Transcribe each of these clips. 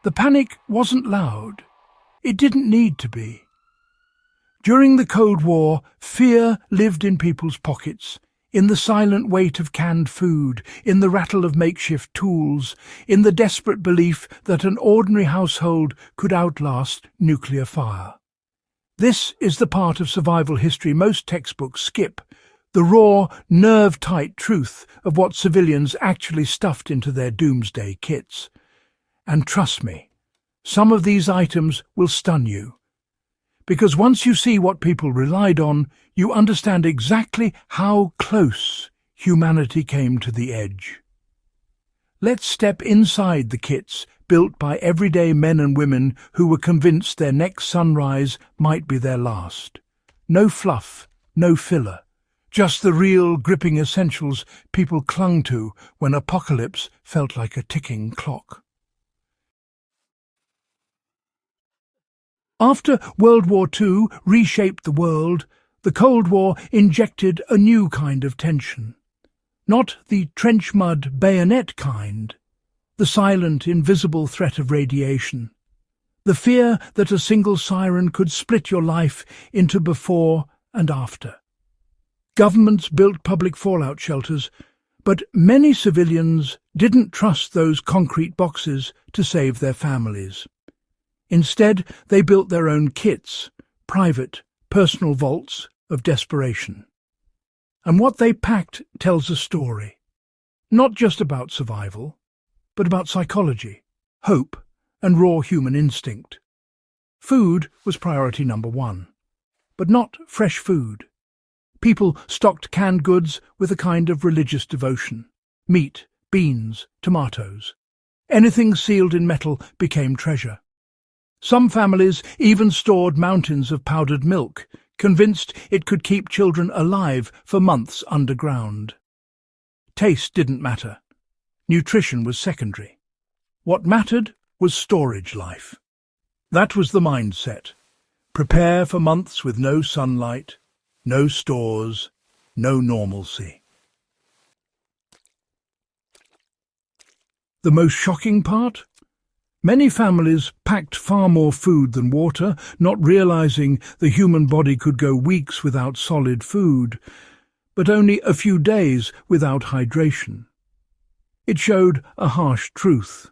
The panic wasn't loud. It didn't need to be. During the Cold War, fear lived in people's pockets, in the silent weight of canned food, in the rattle of makeshift tools, in the desperate belief that an ordinary household could outlast nuclear fire. This is the part of survival history most textbooks skip, the raw, nerve-tight truth of what civilians actually stuffed into their doomsday kits. And trust me, some of these items will stun you. Because once you see what people relied on, you understand exactly how close humanity came to the edge. Let's step inside the kits built by everyday men and women who were convinced their next sunrise might be their last. No fluff, no filler, just the real gripping essentials people clung to when apocalypse felt like a ticking clock. After World War II reshaped the world, the Cold War injected a new kind of tension. Not the trench mud bayonet kind, the silent, invisible threat of radiation. The fear that a single siren could split your life into before and after. Governments built public fallout shelters, but many civilians didn't trust those concrete boxes to save their families. Instead, they built their own kits, private, personal vaults of desperation. And what they packed tells a story, not just about survival, but about psychology, hope, and raw human instinct. Food was priority number one, but not fresh food. People stocked canned goods with a kind of religious devotion. Meat, beans, tomatoes. Anything sealed in metal became treasure. Some families even stored mountains of powdered milk, convinced it could keep children alive for months underground. Taste didn't matter. Nutrition was secondary. What mattered was storage life. That was the mindset. Prepare for months with no sunlight, no stores, no normalcy. The most shocking part? Many families packed far more food than water, not realizing the human body could go weeks without solid food, but only a few days without hydration. It showed a harsh truth.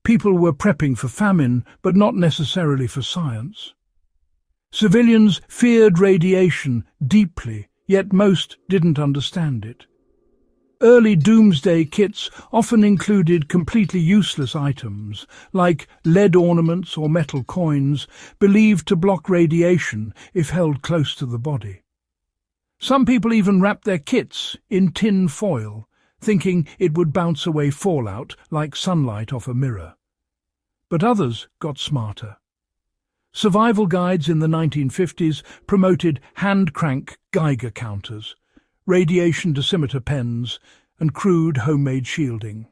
People were prepping for famine, but not necessarily for science. Civilians feared radiation deeply, yet most didn't understand it. Early doomsday kits often included completely useless items, like lead ornaments or metal coins, believed to block radiation if held close to the body. Some people even wrapped their kits in tin foil, thinking it would bounce away fallout like sunlight off a mirror. But others got smarter. Survival guides in the 1950s promoted hand-crank Geiger counters, radiation dosimeter pens, and crude homemade shielding.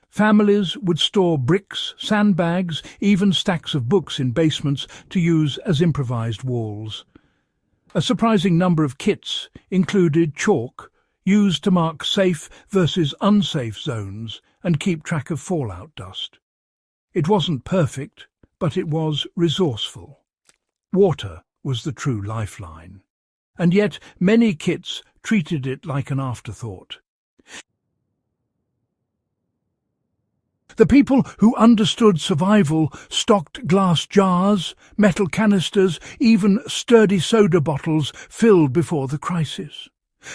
Families would store bricks, sandbags, even stacks of books in basements to use as improvised walls. A surprising number of kits included chalk, used to mark safe versus unsafe zones and keep track of fallout dust. It wasn't perfect, but it was resourceful. Water was the true lifeline, and yet many kits treated it like an afterthought. The people who understood survival stocked glass jars, metal canisters, even sturdy soda bottles filled before the crisis.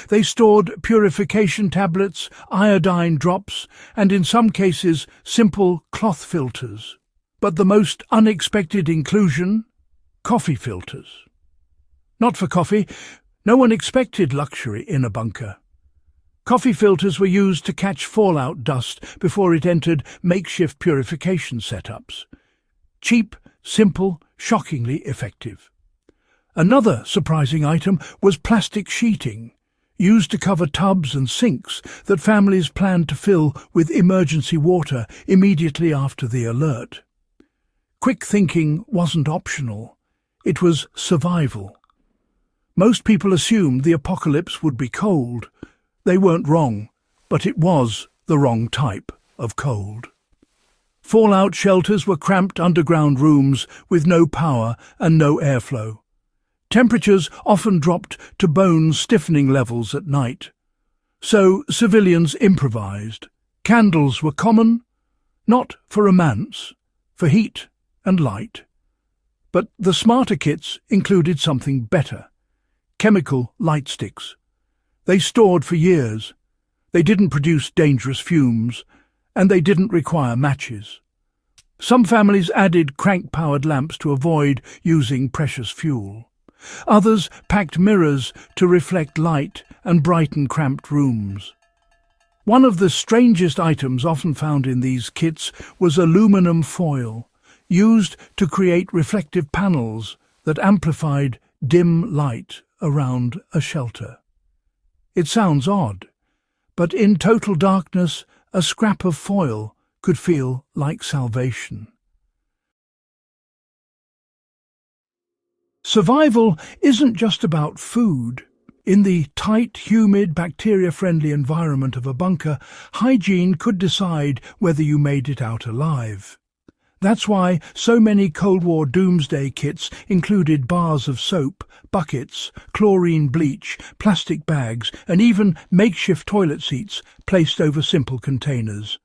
They stored purification tablets, iodine drops, and in some cases simple cloth filters. But the most unexpected inclusion? Coffee filters. Not for coffee. No one expected luxury in a bunker. Coffee filters were used to catch fallout dust before it entered makeshift purification setups. Cheap, simple, shockingly effective. Another surprising item was plastic sheeting, used to cover tubs and sinks that families planned to fill with emergency water immediately after the alert. Quick thinking wasn't optional. It was survival. Most people assumed the apocalypse would be cold. They weren't wrong, but it was the wrong type of cold. Fallout shelters were cramped underground rooms with no power and no airflow. Temperatures often dropped to bone-stiffening levels at night. So civilians improvised. Candles were common, not for romance, for heat and light. But the smarter kits included something better: chemical light sticks. They stored for years. They didn't produce dangerous fumes, and they didn't require matches. Some families added crank-powered lamps to avoid using precious fuel. Others packed mirrors to reflect light and brighten cramped rooms. One of the strangest items often found in these kits was aluminum foil, used to create reflective panels that amplified dim light around a shelter. It sounds odd, but in total darkness, a scrap of foil could feel like salvation. Survival isn't just about food. In the tight, humid, bacteria-friendly environment of a bunker, hygiene could decide whether you made it out alive. That's why so many Cold War Doomsday kits included bars of soap, buckets, chlorine bleach, plastic bags, and even makeshift toilet seats placed over simple containers.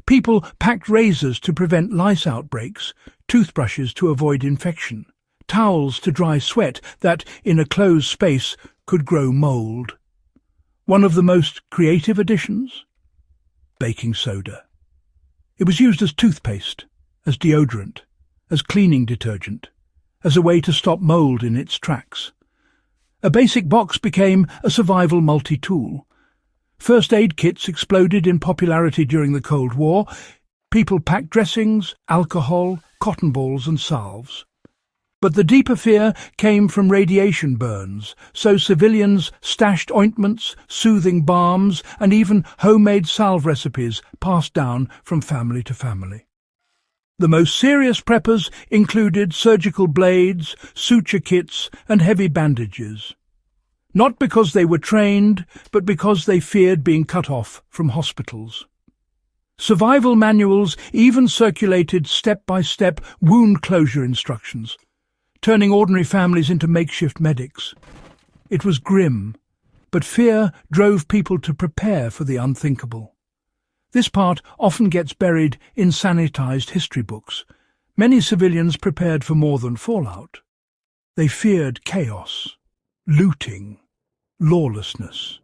People packed razors to prevent lice outbreaks, toothbrushes to avoid infection, towels to dry sweat that, in a closed space, could grow mold. One of the most creative additions? Baking soda. It was used as toothpaste, as deodorant, as cleaning detergent, as a way to stop mold in its tracks. A basic box became a survival multi-tool. First aid kits exploded in popularity during the Cold War. People packed dressings, alcohol, cotton balls and salves. But the deeper fear came from radiation burns, so civilians stashed ointments, soothing balms, and even homemade salve recipes passed down from family to family. The most serious preppers included surgical blades, suture kits, and heavy bandages. Not because they were trained, but because they feared being cut off from hospitals. Survival manuals even circulated step-by-step wound closure instructions, turning ordinary families into makeshift medics. It was grim, but fear drove people to prepare for the unthinkable. This part often gets buried in sanitized history books. Many civilians prepared for more than fallout. They feared chaos, looting, lawlessness.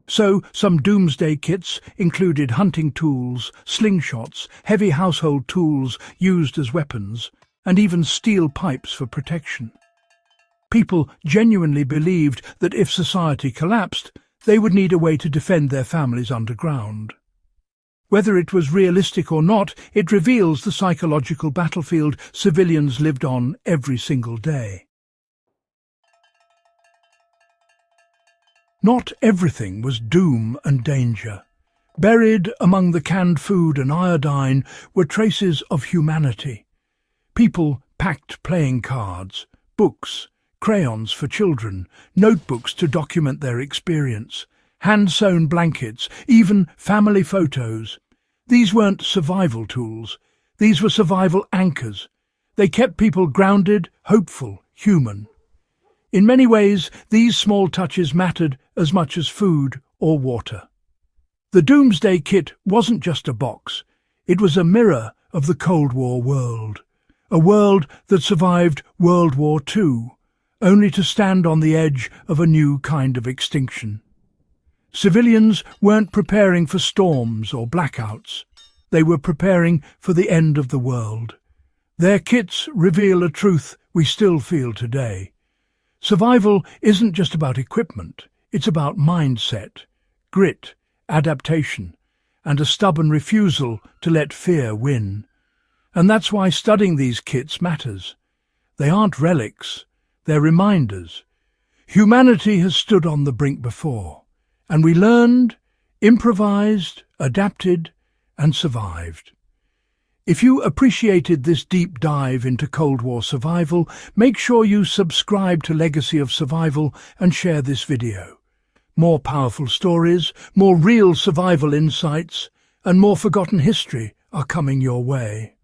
So some doomsday kits included hunting tools, slingshots, heavy household tools used as weapons, and even steel pipes for protection. People genuinely believed that if society collapsed, they would need a way to defend their families underground. Whether it was realistic or not, it reveals the psychological battlefield civilians lived on every single day. Not everything was doom and danger. Buried among the canned food and iodine were traces of humanity. People packed playing cards, books, crayons for children, notebooks to document their experience, hand-sewn blankets, even family photos. These weren't survival tools. These were survival anchors. They kept people grounded, hopeful, human. In many ways, these small touches mattered as much as food or water. The Doomsday Kit wasn't just a box. It was a mirror of the Cold War world. A world that survived World War II, only to stand on the edge of a new kind of extinction. Civilians weren't preparing for storms or blackouts. They were preparing for the end of the world. Their kits reveal a truth we still feel today. Survival isn't just about equipment. It's about mindset, grit, adaptation, and a stubborn refusal to let fear win. And that's why studying these kits matters. They aren't relics, they're reminders. Humanity has stood on the brink before, and we learned, improvised, adapted, and survived. If you appreciated this deep dive into Cold War survival, make sure you subscribe to Legacy of Survival and share this video. More powerful stories, more real survival insights, and more forgotten history are coming your way.